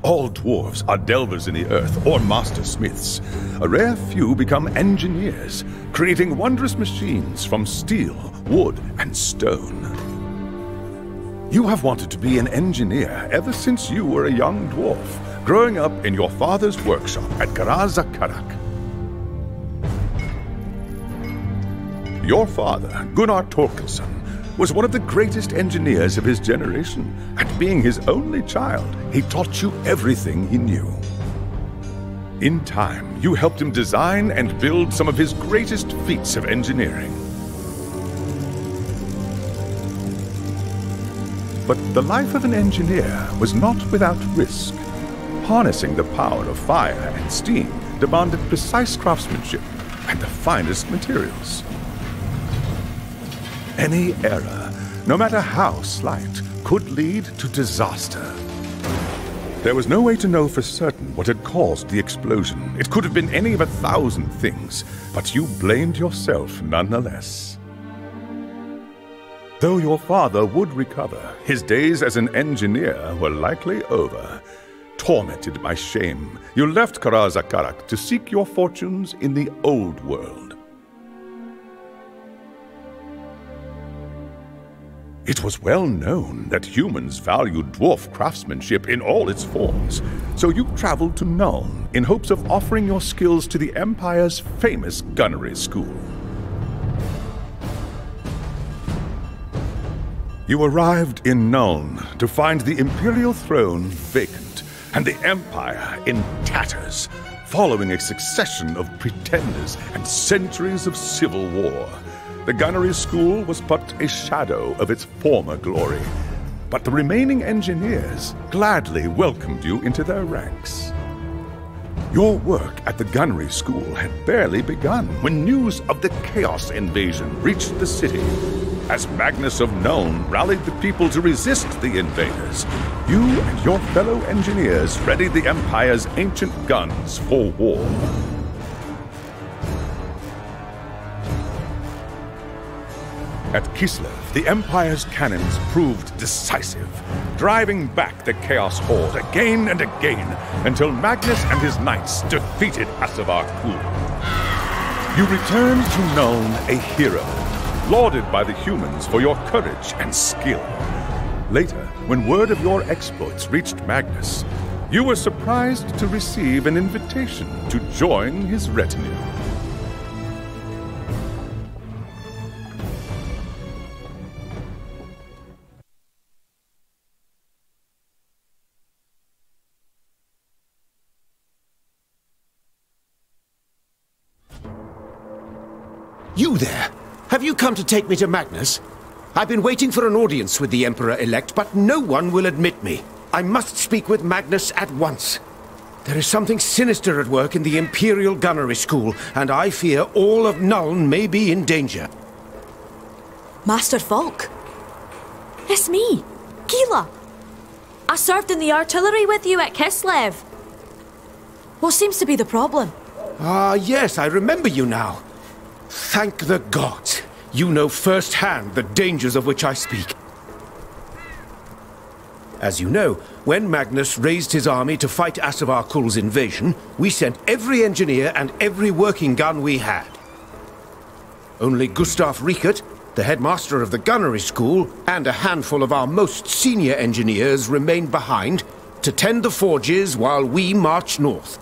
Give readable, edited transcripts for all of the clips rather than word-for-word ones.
All dwarves are delvers in the earth or master smiths. A rare few become engineers, creating wondrous machines from steel, wood, and stone. You have wanted to be an engineer ever since you were a young dwarf, growing up in your father's workshop at Karazakarak. Your father, Gunnar Torkelson, was one of the greatest engineers of his generation, and being his only child, he taught you everything he knew. In time, you helped him design and build some of his greatest feats of engineering. But the life of an engineer was not without risk. Harnessing the power of fire and steam demanded precise craftsmanship and the finest materials. Any error, no matter how slight, could lead to disaster. There was no way to know for certain what had caused the explosion. It could have been any of 1,000 things, but you blamed yourself nonetheless. Though your father would recover, his days as an engineer were likely over. Tormented by shame, you left Karazakarak to seek your fortunes in the old world. It was well known that humans valued dwarf craftsmanship in all its forms, so you traveled to Nuln in hopes of offering your skills to the Empire's famous gunnery school. You arrived in Nuln to find the Imperial throne vacant and the Empire in tatters, following a succession of pretenders and centuries of civil war. The gunnery school was but a shadow of its former glory, but the remaining engineers gladly welcomed you into their ranks. Your work at the gunnery school had barely begun when news of the Chaos invasion reached the city. As Magnus of Nuln rallied the people to resist the invaders, you and your fellow engineers readied the Empire's ancient guns for war. At Kislev, the Empire's cannons proved decisive, driving back the Chaos Horde again and again until Magnus and his knights defeated Asavar Kul. You returned to Nuln a hero, lauded by the humans for your courage and skill. Later, when word of your exploits reached Magnus, you were surprised to receive an invitation to join his retinue. You there! Have you come to take me to Magnus? I've been waiting for an audience with the Emperor-elect, but no one will admit me. I must speak with Magnus at once. There is something sinister at work in the Imperial Gunnery School, and I fear all of Nuln may be in danger. Master Falk? It's me, Keela. I served in the artillery with you at Kislev. What seems to be the problem? Ah, yes, I remember you now. Thank the gods. You know firsthand the dangers of which I speak. As you know, when Magnus raised his army to fight Asavar Kul's invasion, we sent every engineer and every working gun we had. Only Gustav Riekert, the headmaster of the gunnery school, and a handful of our most senior engineers remained behind to tend the forges while we marched north.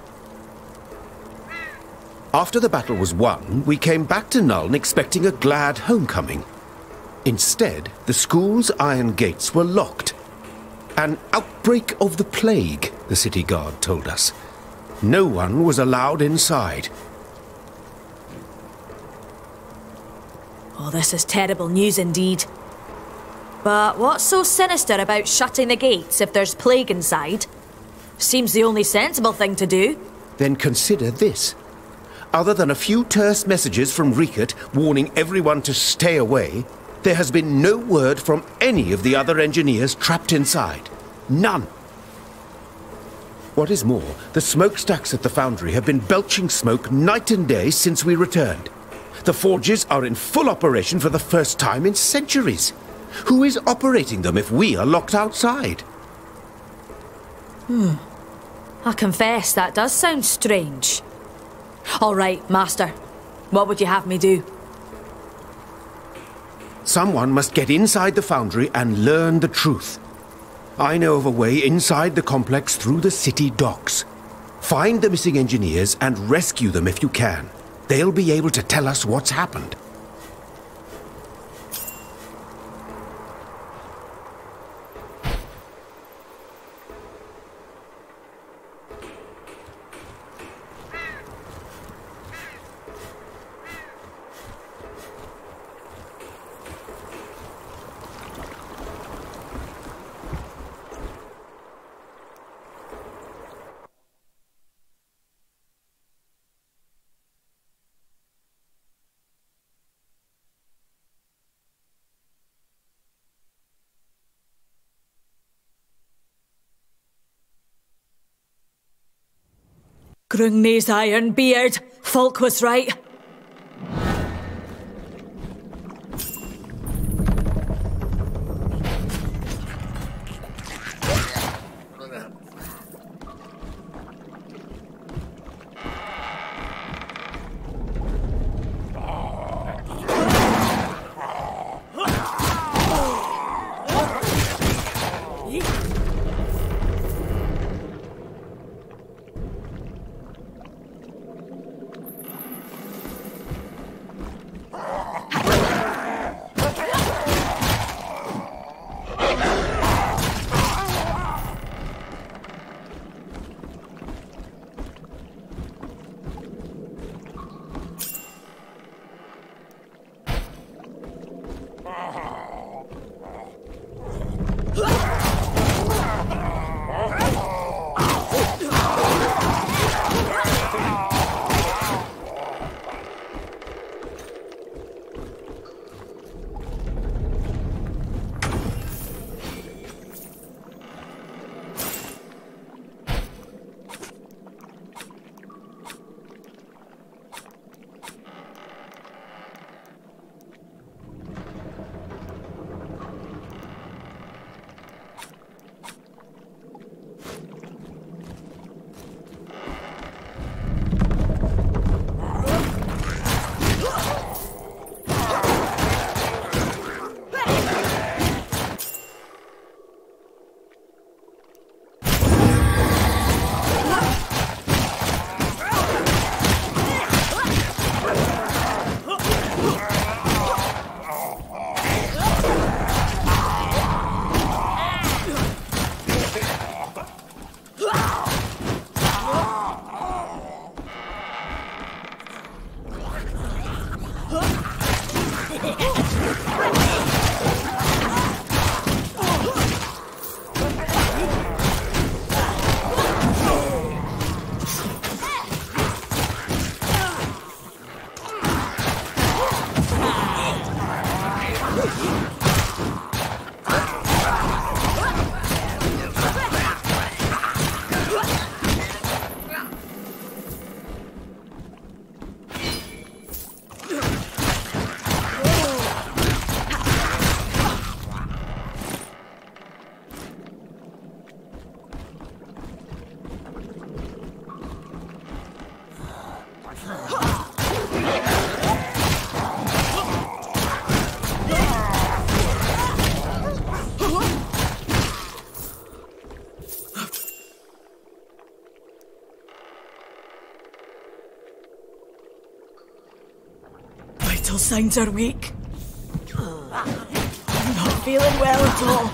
After the battle was won, we came back to Nuln expecting a glad homecoming. Instead, the school's iron gates were locked. An outbreak of the plague, the city guard told us. No one was allowed inside. Oh, this is terrible news indeed. But what's so sinister about shutting the gates if there's plague inside? Seems the only sensible thing to do. Then consider this. Other than a few terse messages from Riekert warning everyone to stay away, there has been no word from any of the other engineers trapped inside. None. What is more, the smokestacks at the foundry have been belching smoke night and day since we returned. The forges are in full operation for the first time in centuries. Who is operating them if we are locked outside? I confess that does sound strange. All right, Master. What would you have me do? Someone must get inside the foundry and learn the truth. I know of a way inside the complex through the city docks. Find the missing engineers and rescue them if you can. They'll be able to tell us what's happened. Grungni's iron beard. Folk was right. Vital signs are weak. I'm not feeling well at all.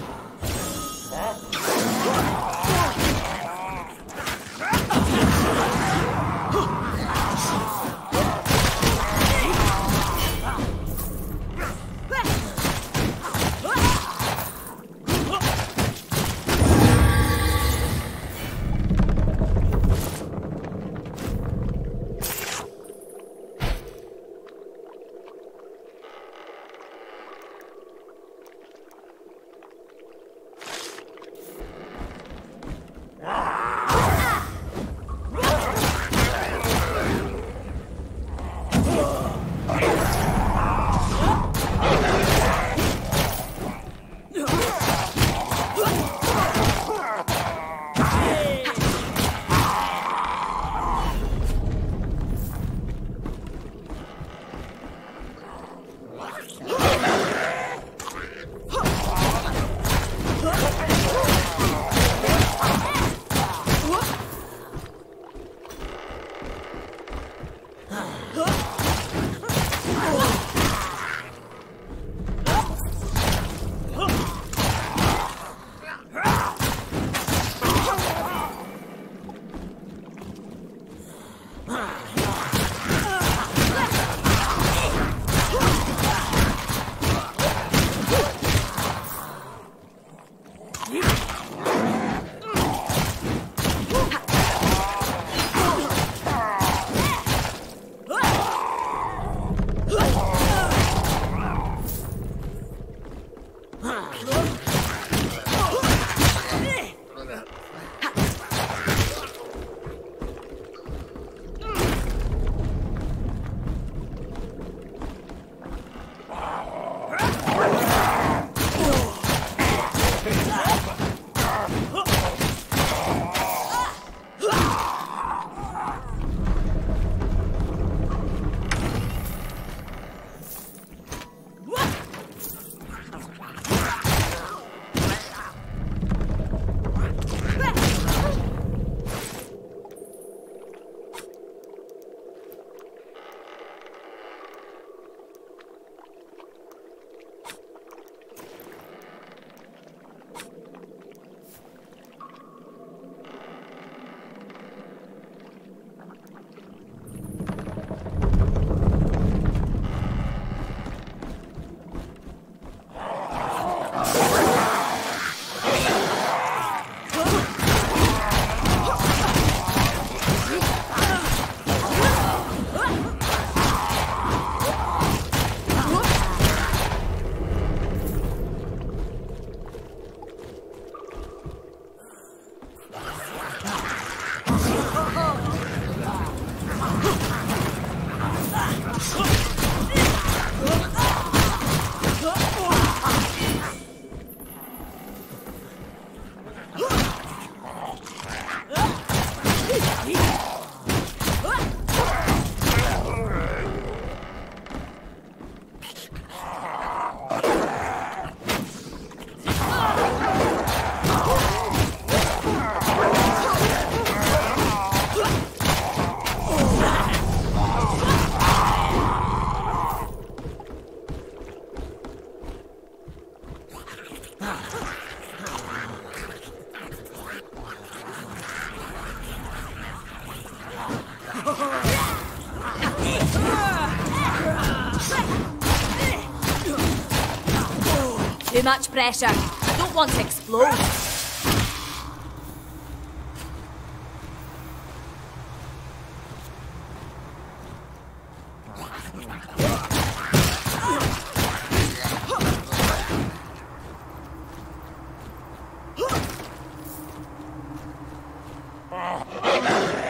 Too much pressure. I don't want to explode.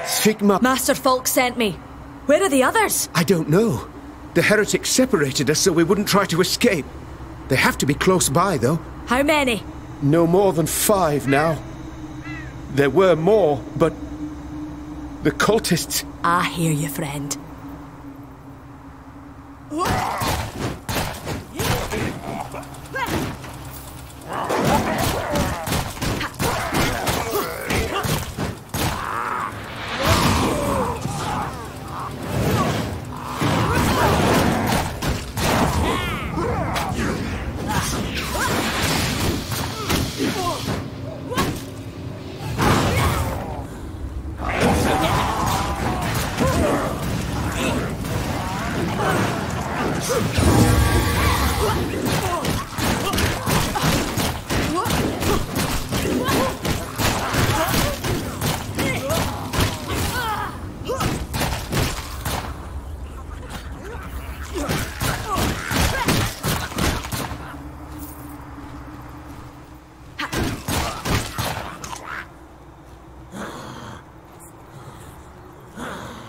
Sigmar... Master Falk sent me. Where are the others? I don't know. The heretics separated us so we wouldn't try to escape. They have to be close by, though. How many? No more than 5 now. There were more, but... the cultists... I hear you, friend.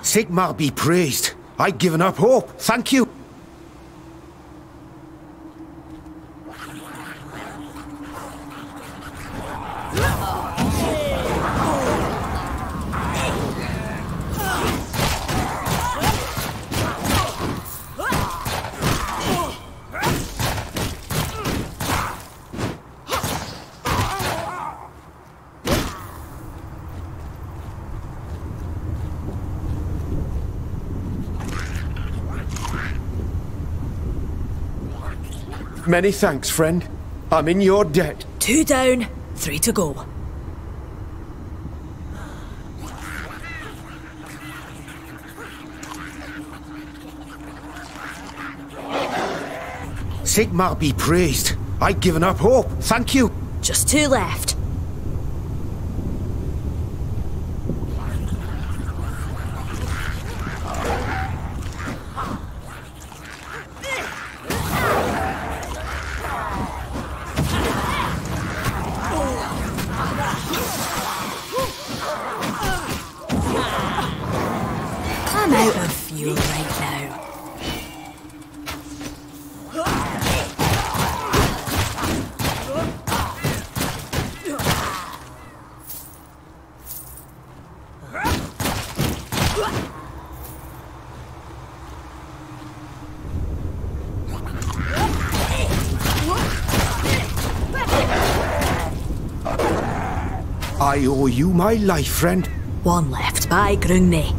Sigmar be praised. I'd given up hope. Thank you. Many thanks, friend. I'm in your debt. 2 down, 3 to go. Sigmar be praised. I'd given up hope. Thank you. Just 2 left. I'm out of fuel right now. I owe you my life, friend. 1 left. By Grungni.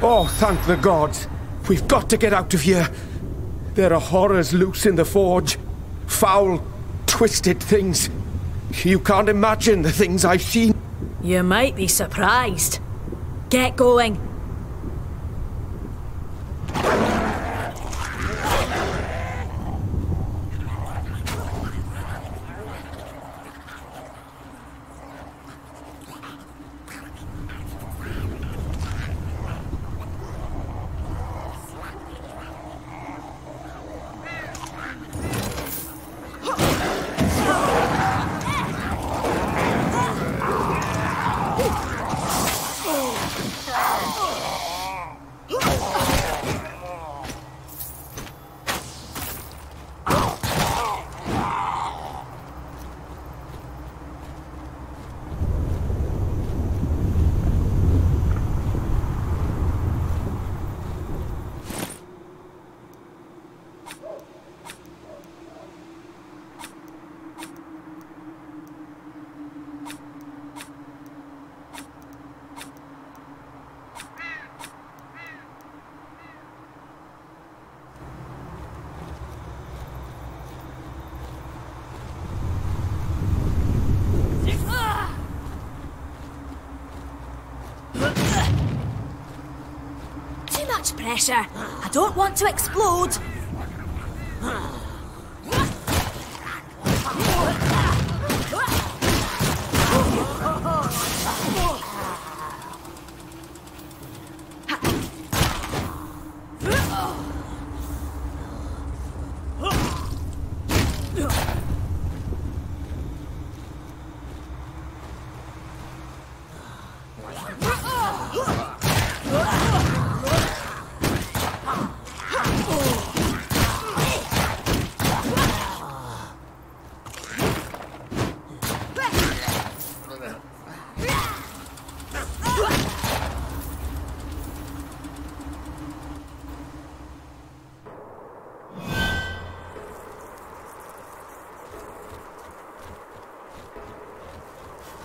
Oh, thank the gods. We've got to get out of here. There are horrors loose in the forge. Foul, twisted things. You can't imagine the things I've seen. You might be surprised. Get going. much pressure. I don't want to explode.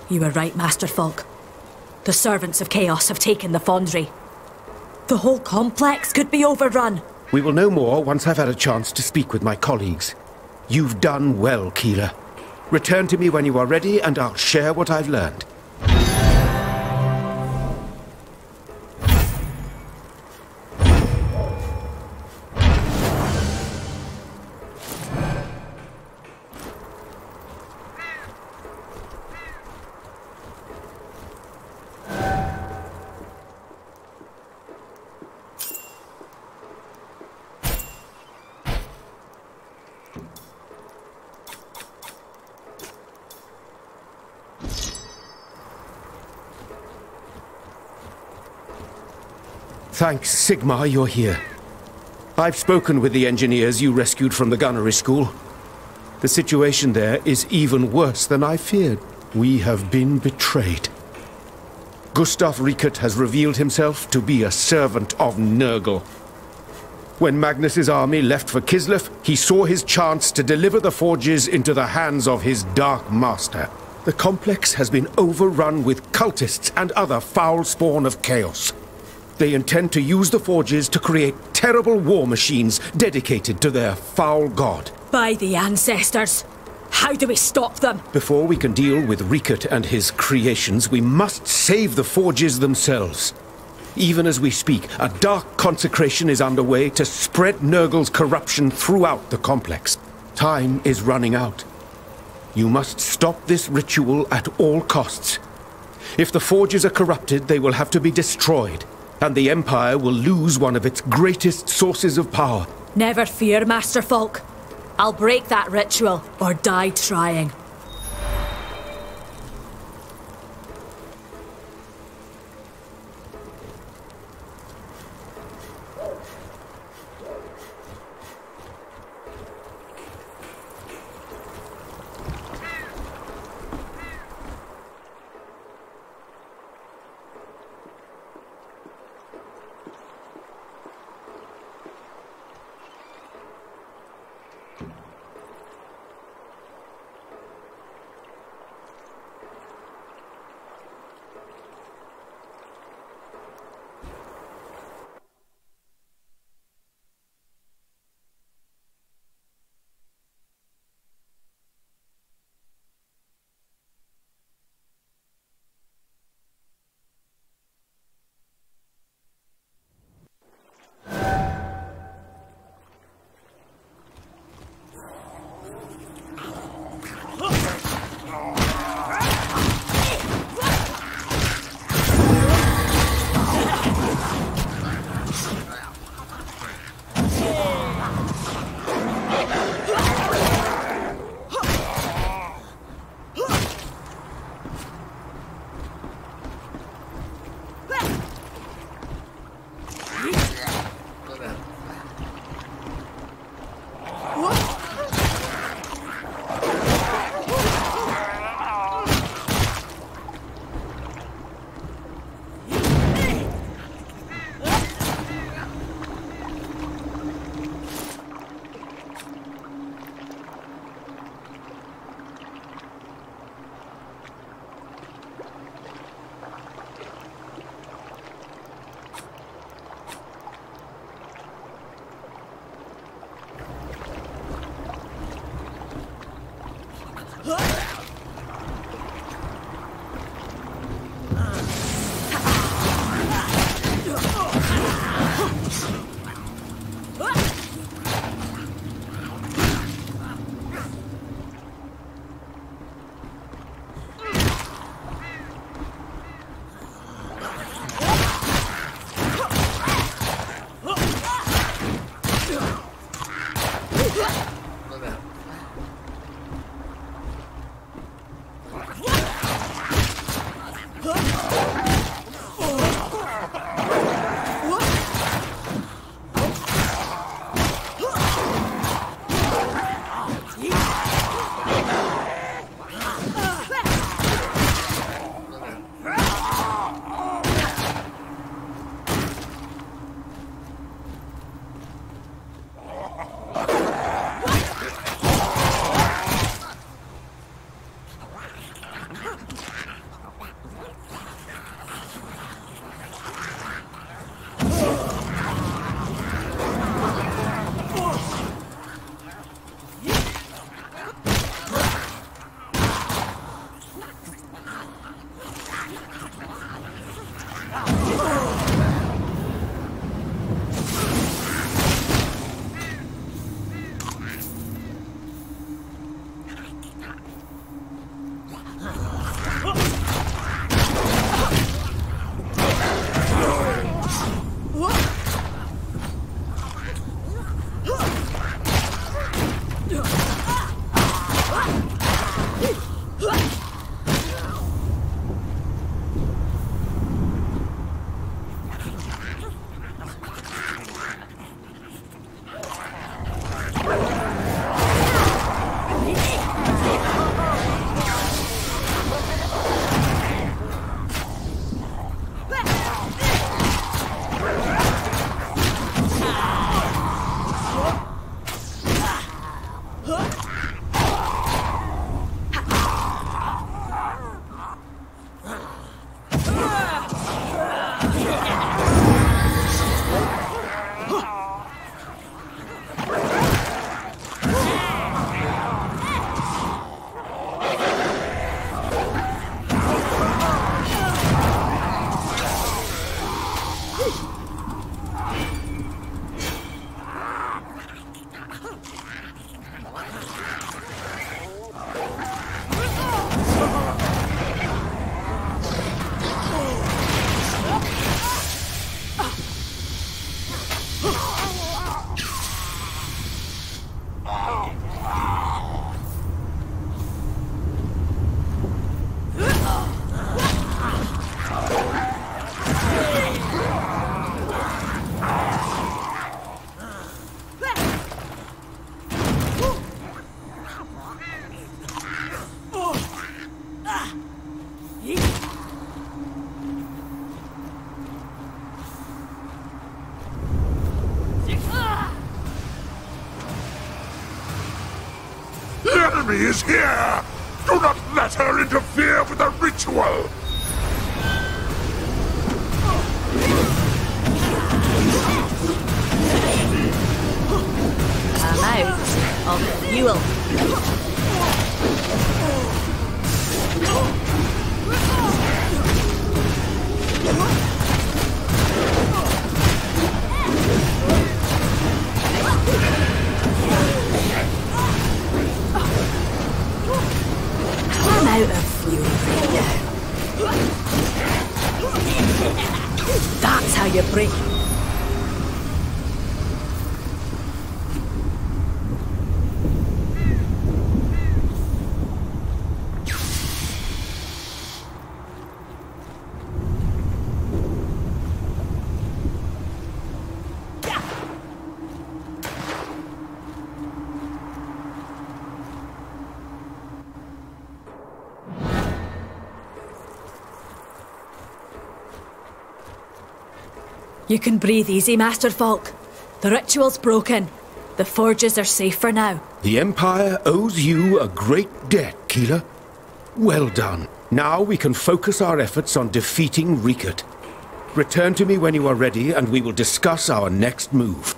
You were right, Master Falk. The servants of Chaos have taken the Foundry. The whole complex could be overrun. We will know more once I've had a chance to speak with my colleagues. You've done well, Keeler. Return to me when you are ready, and I'll share what I've learned. Thanks, Sigmar, you're here. I've spoken with the engineers you rescued from the gunnery school. The situation there is even worse than I feared. We have been betrayed. Gustav Riekert has revealed himself to be a servant of Nurgle. When Magnus's army left for Kislev, he saw his chance to deliver the Forges into the hands of his Dark Master. The complex has been overrun with cultists and other foul spawn of chaos. They intend to use the Forges to create terrible war machines dedicated to their foul god. By the ancestors! How do we stop them? Before we can deal with Riekert and his creations, we must save the Forges themselves. Even as we speak, a dark consecration is underway to spread Nurgle's corruption throughout the complex. Time is running out. You must stop this ritual at all costs. If the Forges are corrupted, they will have to be destroyed. And the Empire will lose one of its greatest sources of power. Never fear, Master Falk. I'll break that ritual, or die trying. enemy is here! Do not let her interfere with the ritual! I'm out of fuel. I'm out of fuel right now. That's how you break. You can breathe easy, Master Falk. The ritual's broken. The forges are safe for now. The Empire owes you a great debt, Keeler. Well done. Now we can focus our efforts on defeating Rikert. Return to me when you are ready, and we will discuss our next move.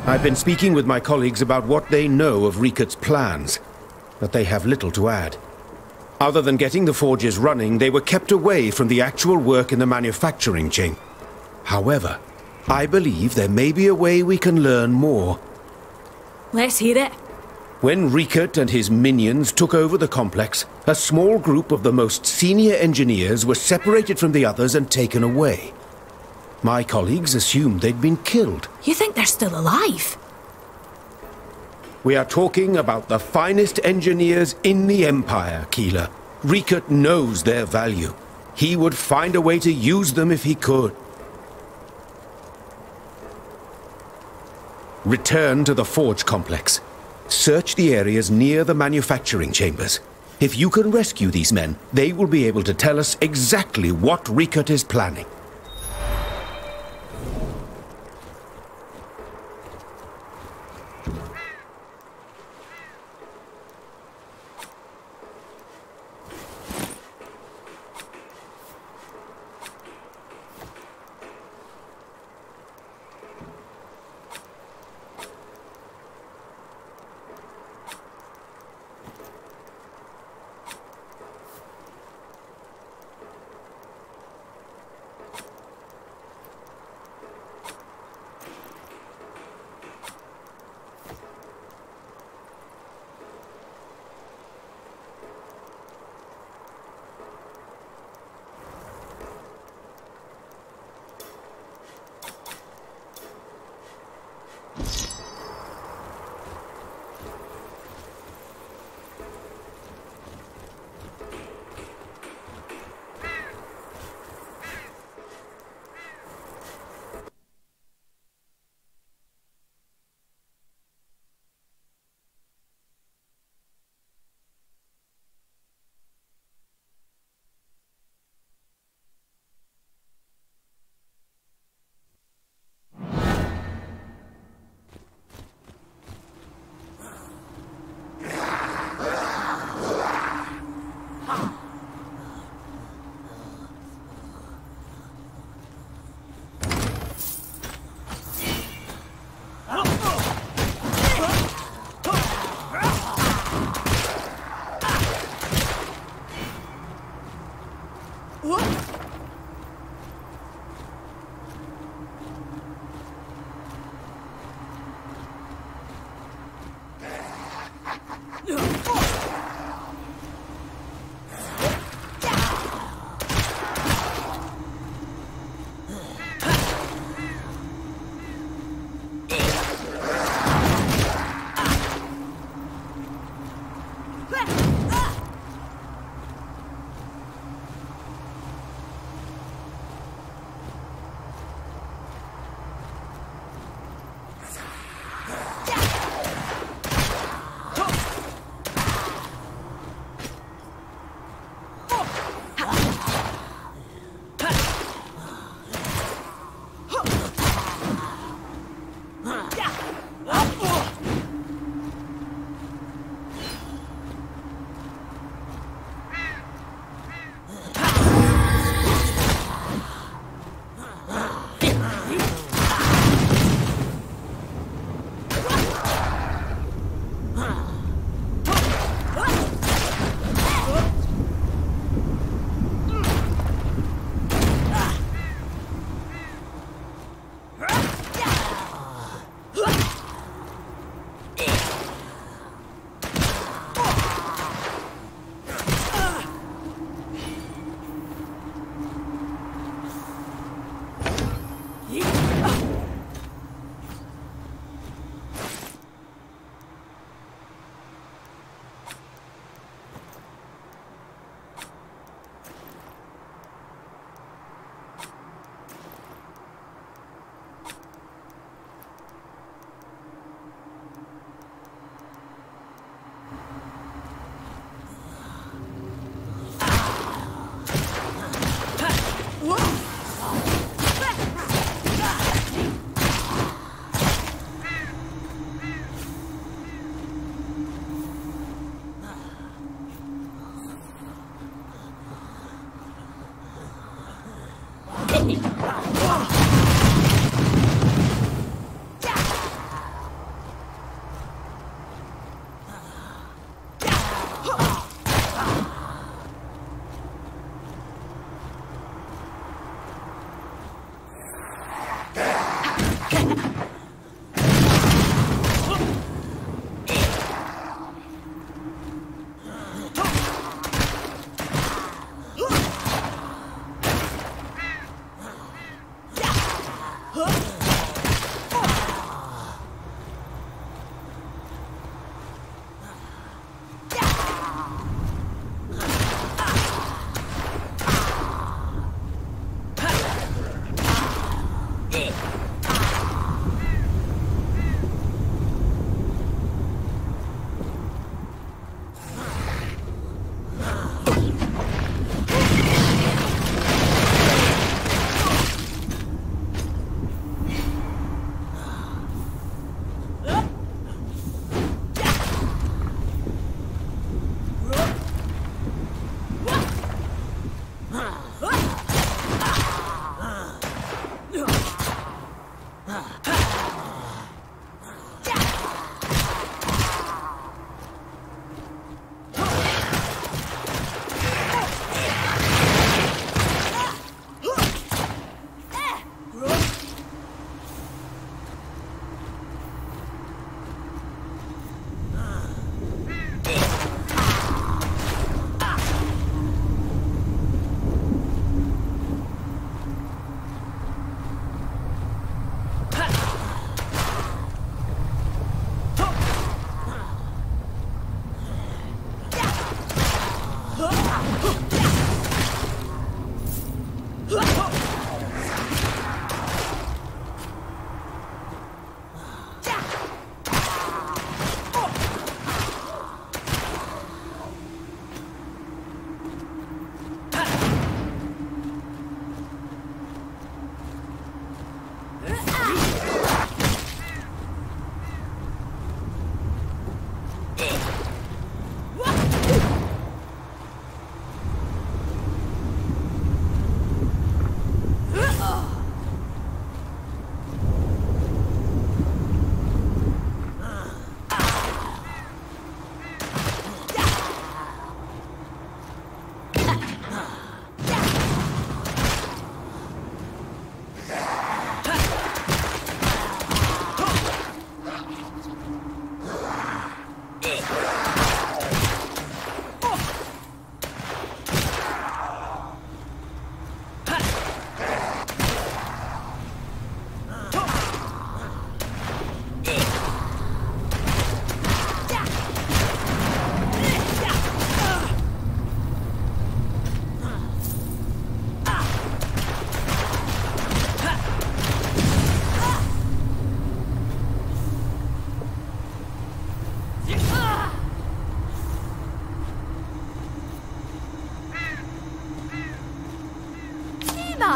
I've been speaking with my colleagues about what they know of Rikert's plans, but they have little to add. Other than getting the forges running, they were kept away from the actual work in the manufacturing chain. However, I believe there may be a way we can learn more. Let's hear it. When Rikert and his minions took over the complex, a small group of the most senior engineers were separated from the others and taken away. My colleagues assumed they'd been killed. You think they're still alive? We are talking about the finest engineers in the Empire, Keeler. Rikert knows their value. He would find a way to use them if he could. Return to the Forge complex. Search the areas near the manufacturing chambers. If you can rescue these men, they will be able to tell us exactly what Rikert is planning.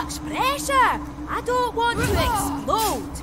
much pressure! I don't want to explode!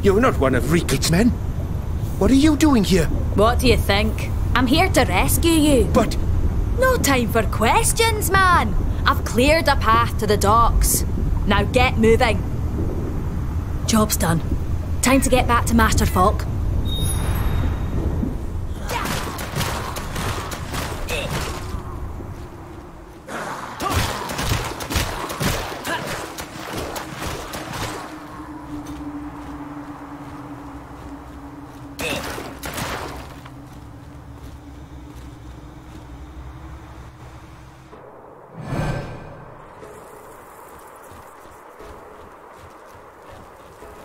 You're not one of Rickett's men. What are you doing here? What do you think? I'm here to rescue you. But... No time for questions, man. I've cleared a path to the docks. Now get moving. Job's done. Time to get back to Master Falk.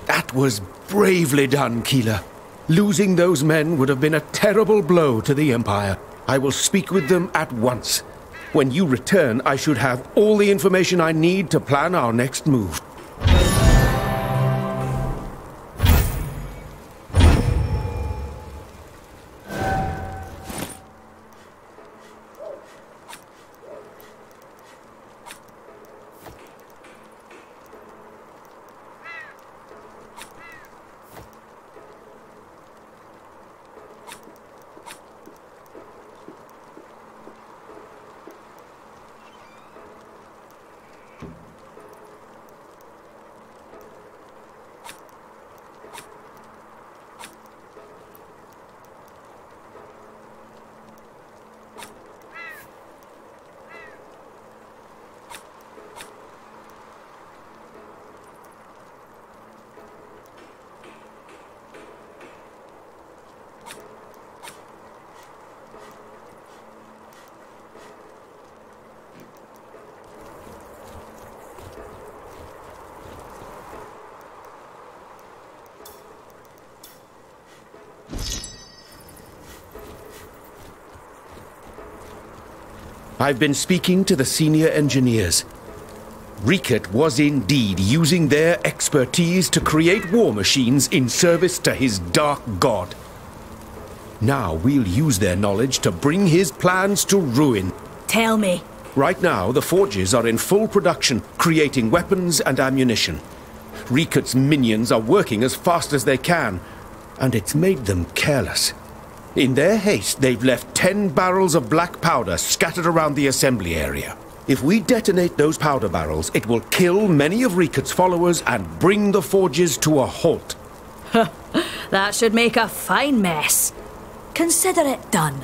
That was bravely done, Keeler. Losing those men would have been a terrible blow to the Empire. I will speak with them at once. When you return, I should have all the information I need to plan our next move. I've been speaking to the senior engineers. Rickett was indeed using their expertise to create war machines in service to his dark god. Now we'll use their knowledge to bring his plans to ruin. Tell me. Right now, the forges are in full production, creating weapons and ammunition. Rickett's minions are working as fast as they can, and it's made them careless. In their haste, they've left 10 barrels of black powder scattered around the assembly area. If we detonate those powder barrels, it will kill many of Rickett's followers and bring the forges to a halt. That should make a fine mess. Consider it done.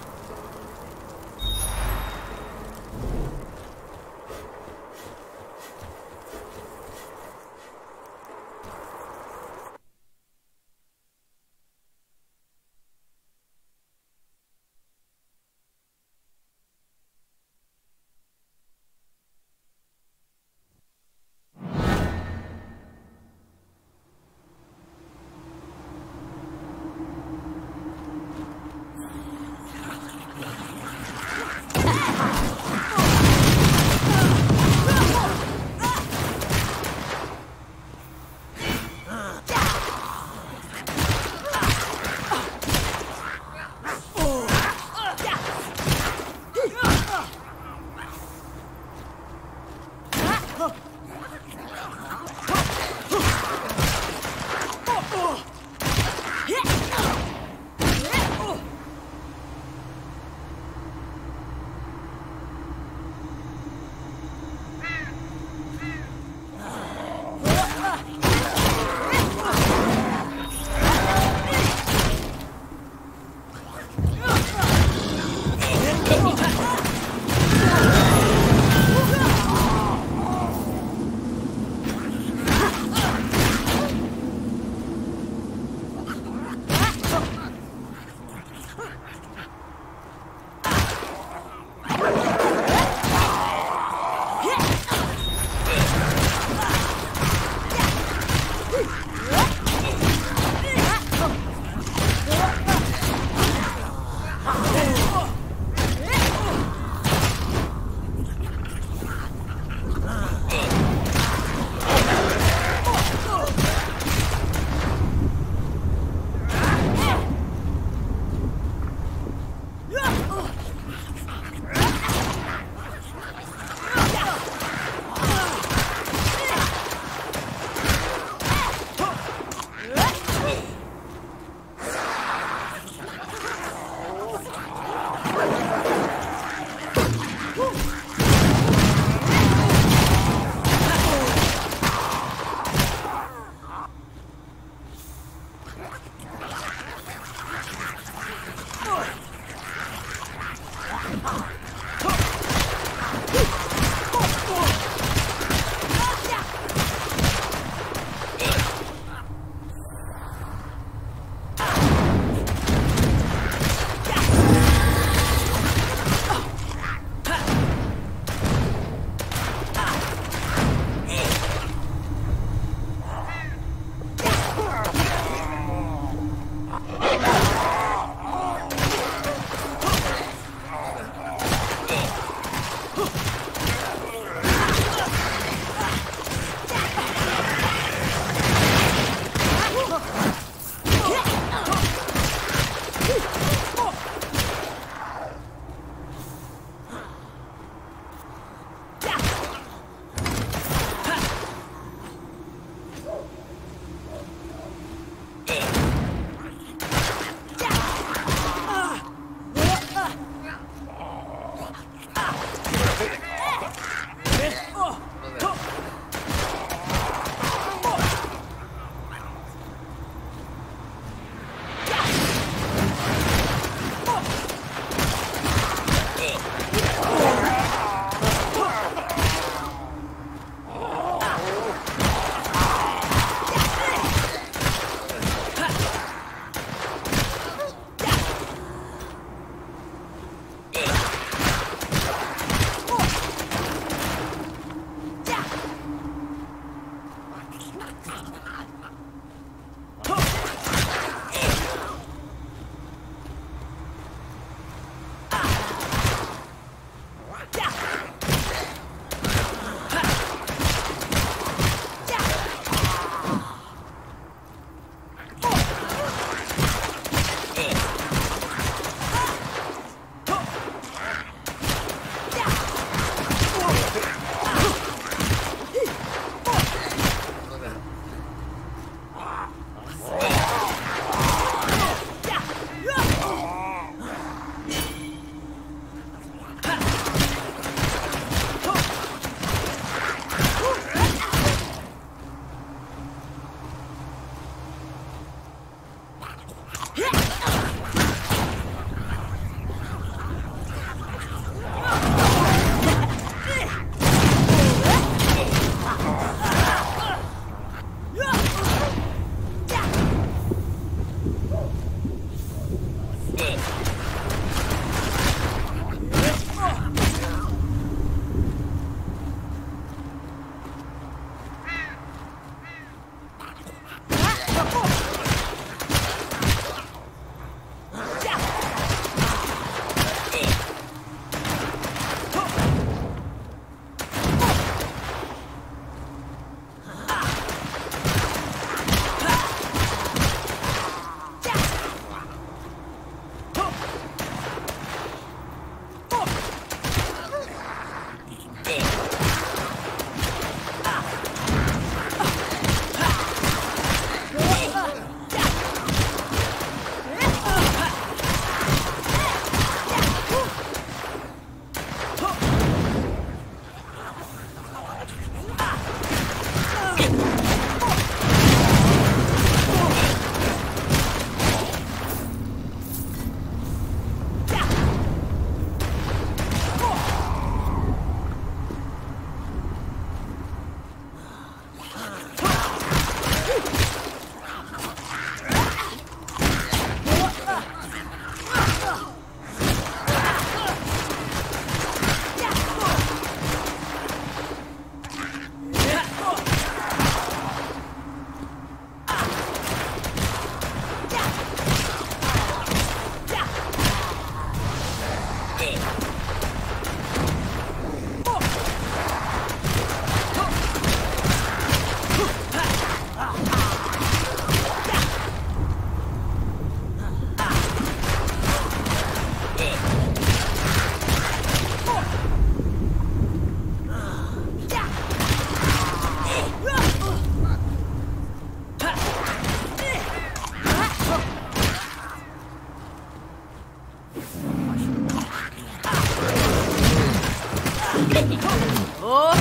Oh,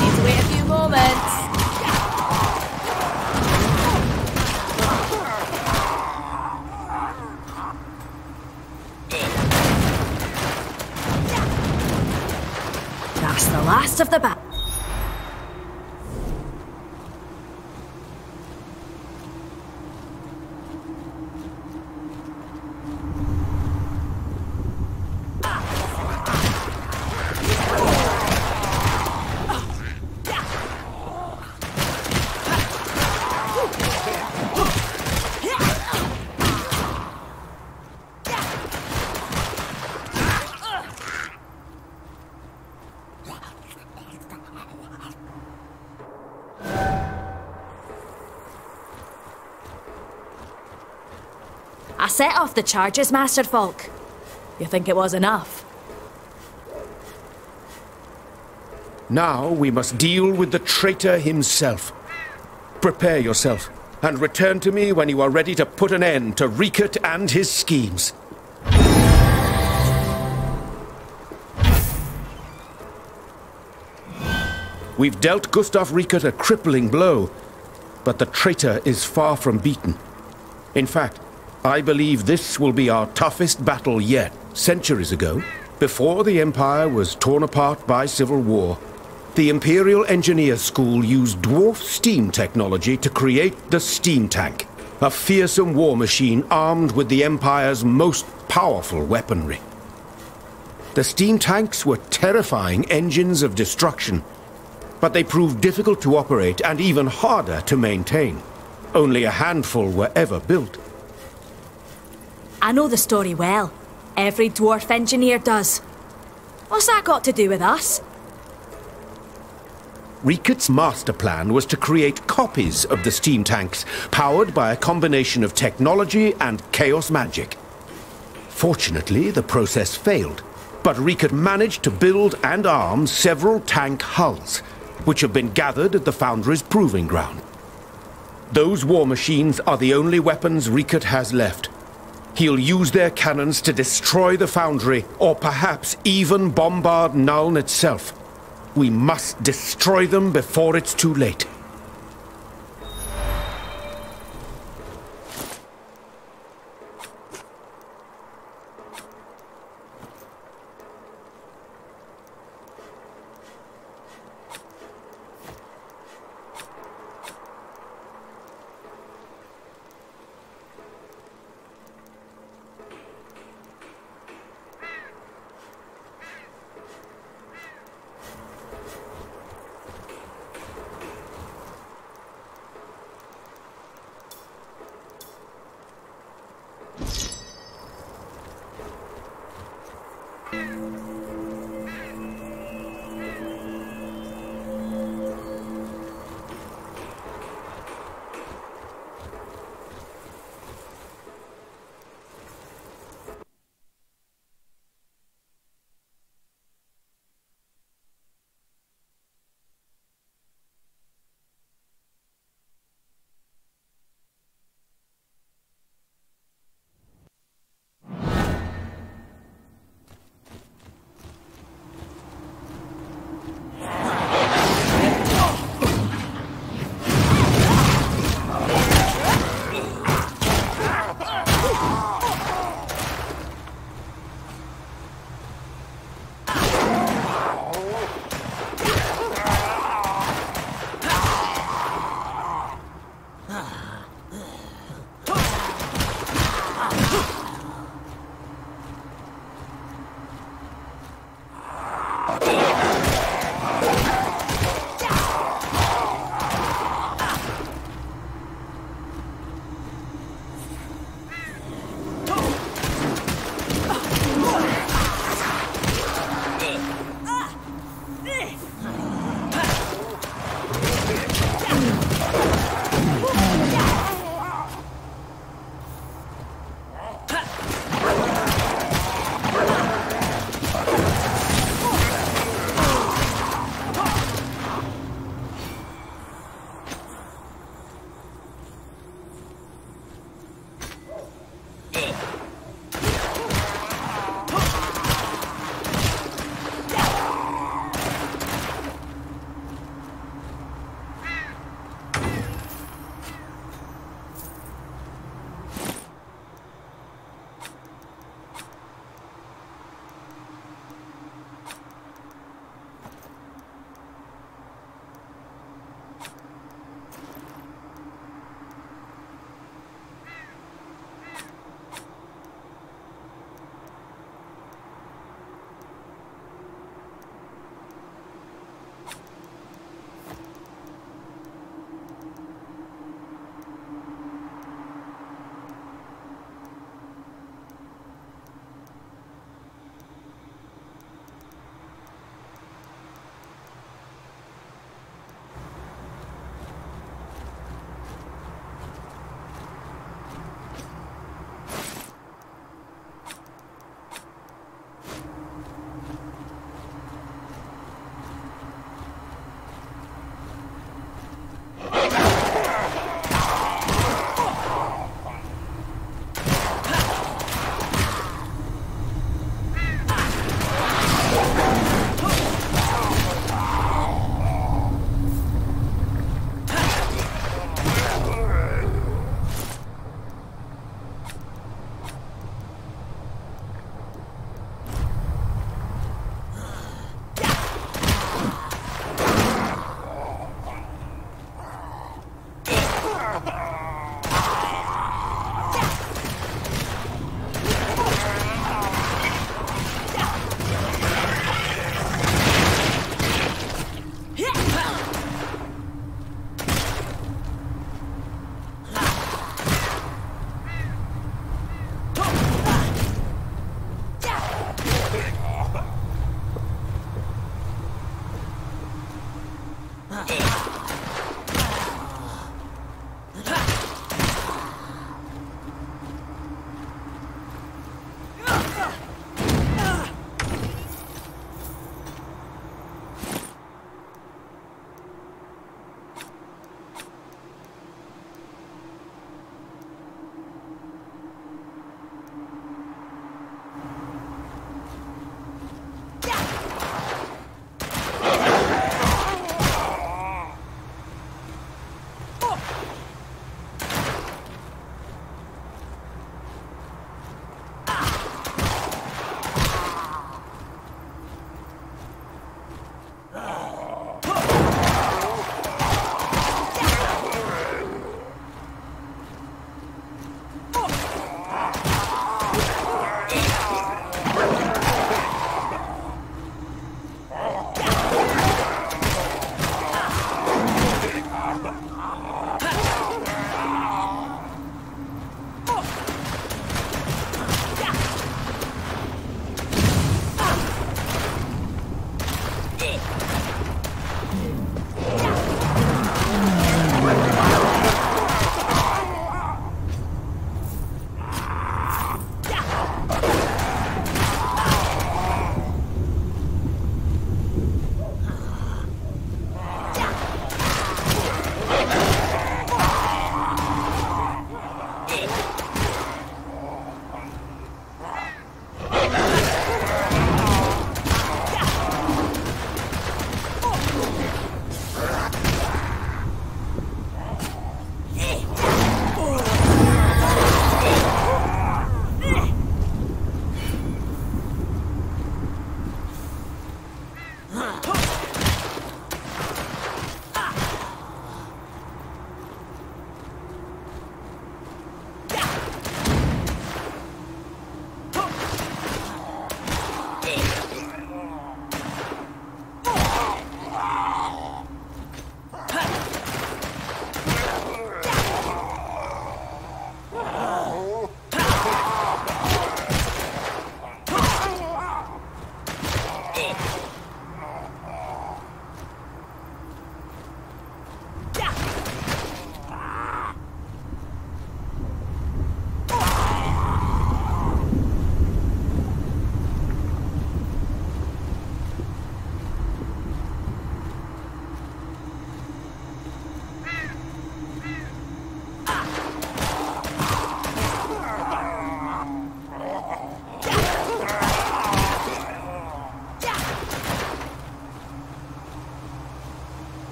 need to wait a few moments. That's the last of the bat. I set off the charges, Master Falk. You think it was enough? Now we must deal with the traitor himself. Prepare yourself, and return to me when you are ready to put an end to Riekert and his schemes. We've dealt Gustav Riekert a crippling blow, but the traitor is far from beaten. In fact, I believe this will be our toughest battle yet. Centuries ago, before the Empire was torn apart by civil war, the Imperial Engineer School used dwarf steam technology to create the steam tank, a fearsome war machine armed with the Empire's most powerful weaponry. The steam tanks were terrifying engines of destruction, but they proved difficult to operate and even harder to maintain. Only a handful were ever built. I know the story well. Every dwarf engineer does. What's that got to do with us? Riekert's master plan was to create copies of the steam tanks, powered by a combination of technology and chaos magic. Fortunately, the process failed, but Riekert managed to build and arm several tank hulls, which have been gathered at the Foundry's proving ground. Those war machines are the only weapons Riekert has left. He'll use their cannons to destroy the Foundry, or perhaps even bombard Nuln itself. We must destroy them before it's too late.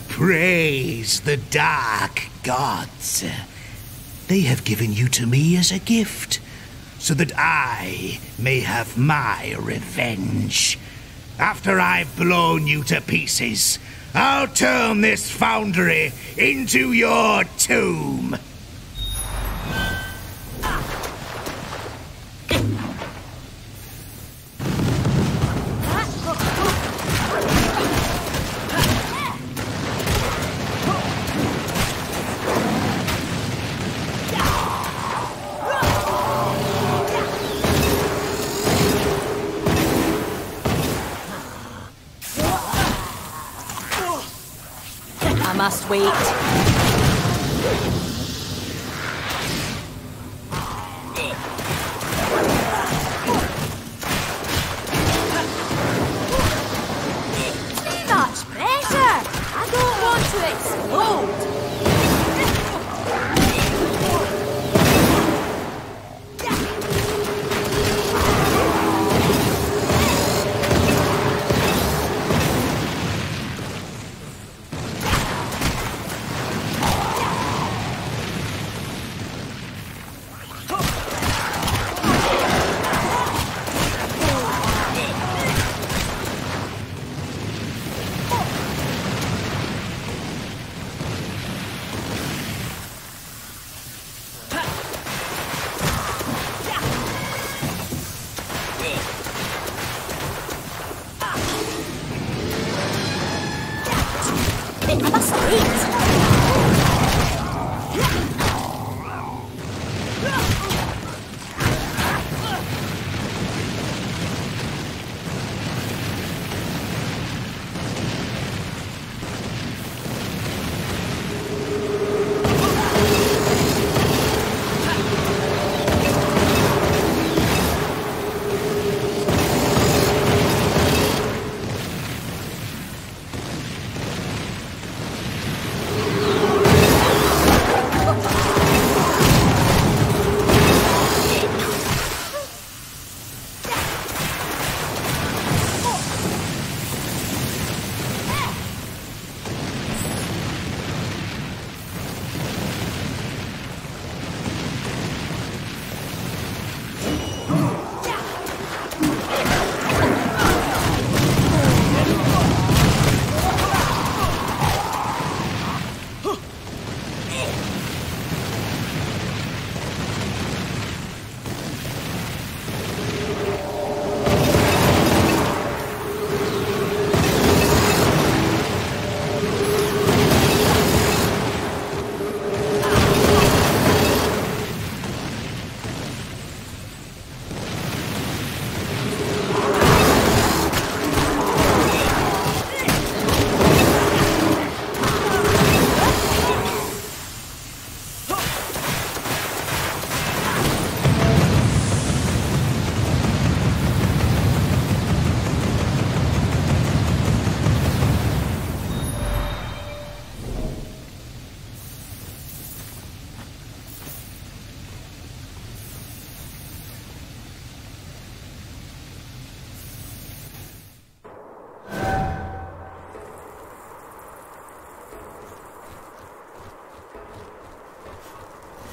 Praise the dark gods. They have given you to me as a gift, so that I may have my revenge. After I've blown you to pieces, I'll turn this foundry into your tomb. I must wait. Too much pressure! I don't want to explode! I must wait.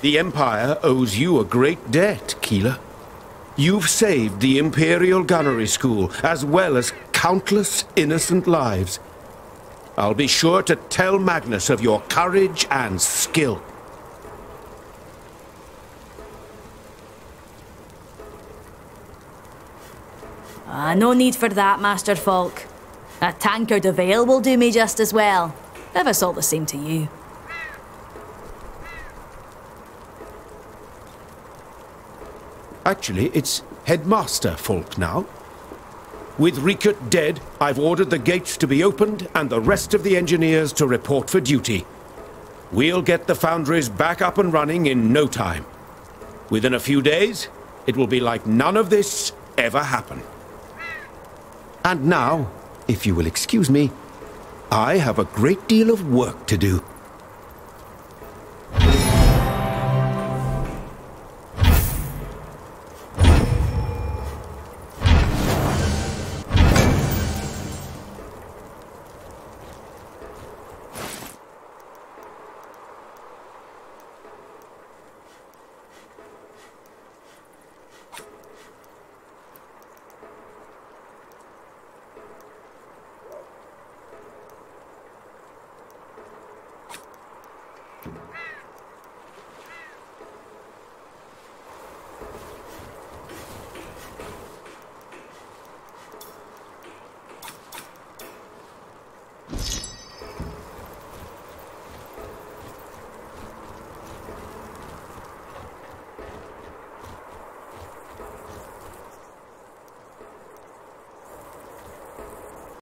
The Empire owes you a great debt, Keeler. You've saved the Imperial Gunnery School, as well as countless innocent lives. I'll be sure to tell Magnus of your courage and skill. No need for that, Master Falk. A tankard of ale will do me just as well, if it's all the same to you. Actually, it's Headmaster Falk now. With Riekert dead, I've ordered the gates to be opened and the rest of the engineers to report for duty. We'll get the foundries back up and running in no time. Within a few days, it will be like none of this ever happened. And now, if you will excuse me, I have a great deal of work to do.